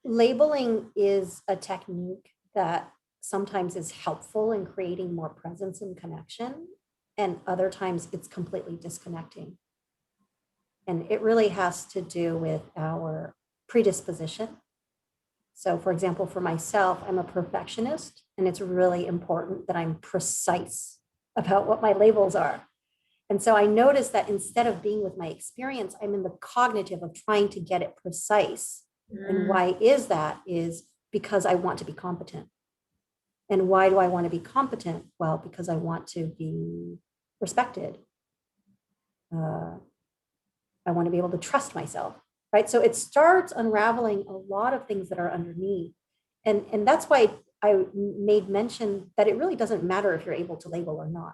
Labeling is a technique that sometimes is helpful in creating more presence and connection, and other times it's completely disconnecting. And it really has to do with our predisposition. So, for example, for myself, I'm a perfectionist, and it's really important that I'm precise about what my labels are. And so I noticed that instead of being with my experience, I'm in the cognitive of trying to get it precise. And why is that? Is because I want to be competent. And why do I want to be competent? Well, because I want to be respected. I want to be able to trust myself, right? So it starts unraveling a lot of things that are underneath. And that's why I made mention that it really doesn't matter if you're able to label or not.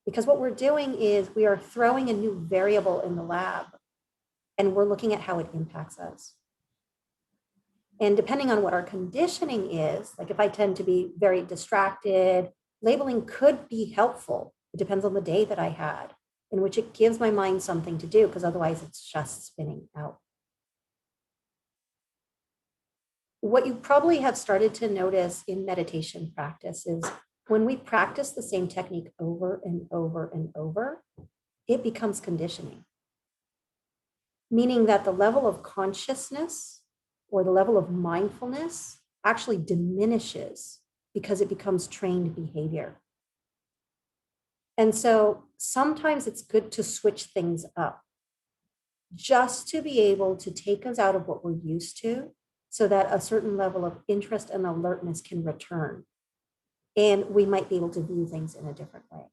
Because what we're doing is we are throwing a new variable in the lab and we're looking at how it impacts us. And depending on what our conditioning is, like if I tend to be very distracted, labeling could be helpful. It depends on the day that I had, in which it gives my mind something to do, because otherwise it's just spinning out. What you probably have started to notice in meditation practice is when we practice the same technique over and over and over, it becomes conditioning. Meaning that the level of consciousness or the level of mindfulness actually diminishes because it becomes trained behavior. And so sometimes it's good to switch things up just to be able to take us out of what we're used to so that a certain level of interest and alertness can return. And we might be able to view things in a different way.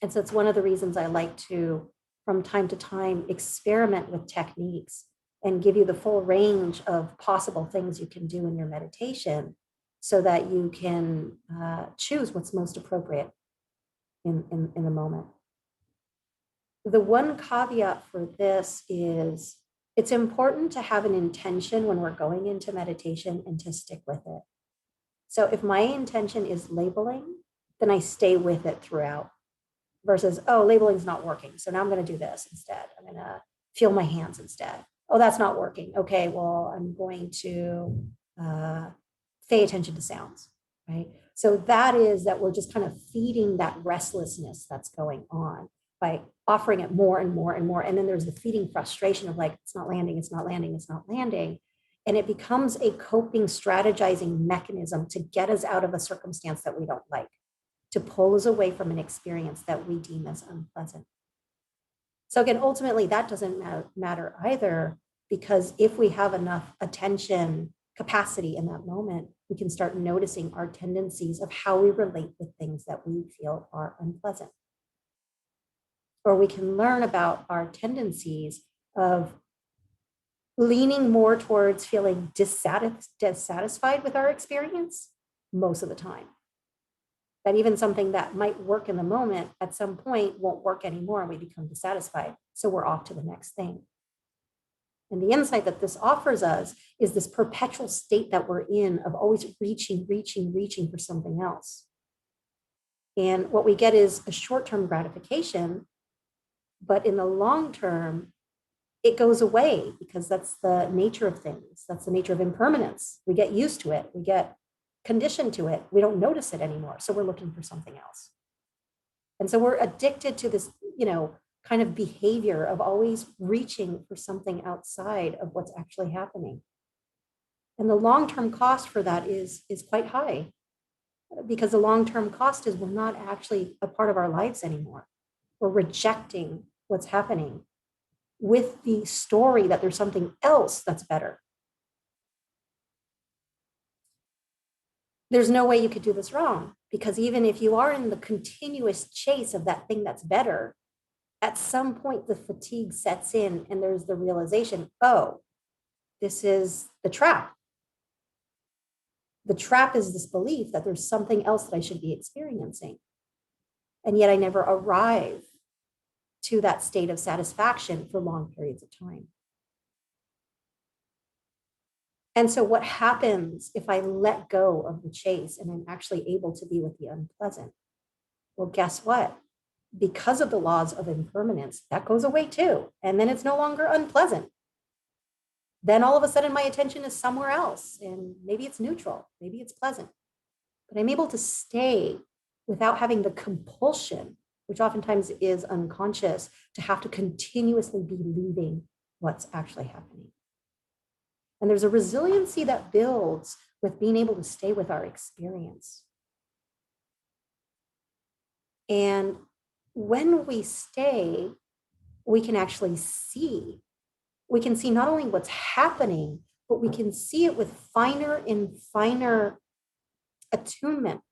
And so it's one of the reasons I like to, from time to time, experiment with techniques and give you the full range of possible things you can do in your meditation so that you can choose what's most appropriate in the moment. The one caveat for this is it's important to have an intention when we're going into meditation and to stick with it. So if my intention is labeling, then I stay with it throughout versus, oh, labeling's not working. So now I'm going to do this instead. I'm going to feel my hands instead. Oh, that's not working. Okay, well, I'm going to pay attention to sounds, right? So that is that we're just kind of feeding that restlessness that's going on by offering it more and more and more. And then there's the feeding frustration of like, it's not landing, it's not landing, it's not landing. And it becomes a coping, strategizing mechanism to get us out of a circumstance that we don't like, to pull us away from an experience that we deem as unpleasant. So again, ultimately, that doesn't matter either, because if we have enough attention capacity in that moment, we can start noticing our tendencies of how we relate with things that we feel are unpleasant. Or we can learn about our tendencies of leaning more towards feeling dissatisfied with our experience most of the time. That even something that might work in the moment at some point won't work anymore and we become dissatisfied. So we're off to the next thing. And the insight that this offers us is this perpetual state that we're in of always reaching for something else. And what we get is a short-term gratification, but in the long term, it goes away because that's the nature of things. That's the nature of impermanence. We get used to it. We get conditioned to it. We don't notice it anymore. So we're looking for something else. And so we're addicted to this, kind of behavior of always reaching for something outside of what's actually happening. And the long-term cost for that is quite high, because the long-term cost is we're not actually a part of our lives anymore. We're rejecting what's happening with the story that there's something else that's better. There's no way you could do this wrong, because even if you are in the continuous chase of that thing that's better, at some point the fatigue sets in and there's the realization, oh, this is the trap. The trap is this belief that there's something else that I should be experiencing. And yet I never arrive to that state of satisfaction for long periods of time. And so what happens if I let go of the chase and I'm actually able to be with the unpleasant? Well, guess what? Because of the laws of impermanence, that goes away too. And then it's no longer unpleasant. Then all of a sudden my attention is somewhere else, and maybe it's neutral, maybe it's pleasant, but I'm able to stay without having the compulsion, which oftentimes is unconscious, to have to continuously be leaving what's actually happening. And there's a resiliency that builds with being able to stay with our experience. And when we stay, we can actually see. We can see not only what's happening, but we can see it with finer and finer attunement